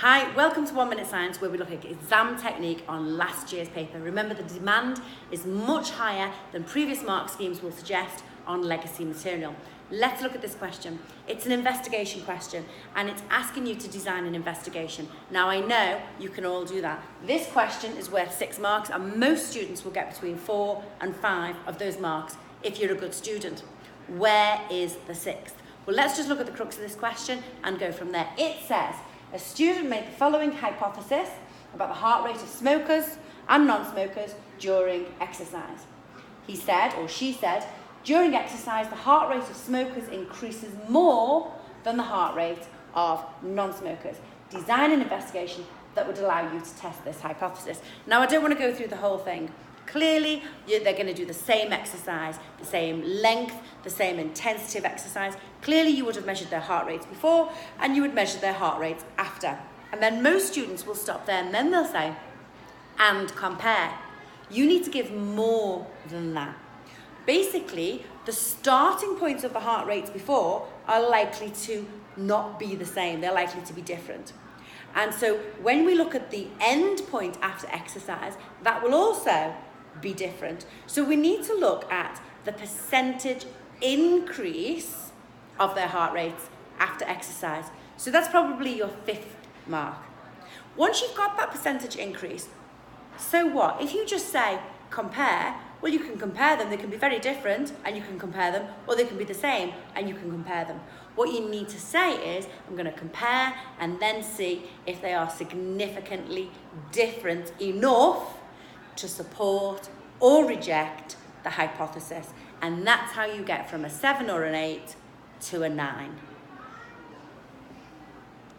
Hi, welcome to 1 Minute Science, where we look at exam technique on last year's paper. Remember, the demand is much higher than previous mark schemes will suggest on legacy material. Let's look at this question. It's an investigation question, and it's asking you to design an investigation. Now, I know you can all do that. This question is worth 6 marks, and most students will get between 4 and 5 of those marks if you're a good student. Where is the 6th? Well, let's just look at the crux of this question and go from there. It says, a student made the following hypothesis about the heart rate of smokers and non-smokers during exercise. He said, or she said, during exercise, the heart rate of smokers increases more than the heart rate of non-smokers. Design an investigation that would allow you to test this hypothesis. Now, I don't want to go through the whole thing. Clearly, they're going to do the same exercise, the same length, the same intensity of exercise. Clearly, you would have measured their heart rates before, and you would measure their heart rates after. And then most students will stop there, and then they'll say, and compare. You need to give more than that. Basically, the starting points of the heart rates before are likely to not be the same. They're likely to be different. And so when we look at the end point after exercise, that will also be different. So we need to look at the percentage increase of their heart rates after exercise. So that's probably your 5th mark. Once you've got that percentage increase, so what? If you just say compare, well, you can compare them. They can be very different and you can compare them, or they can be the same and you can compare them. What you need to say is, I'm going to compare and then see if they are significantly different enough to support or reject the hypothesis. And that's how you get from a 7 or an 8 to a 9.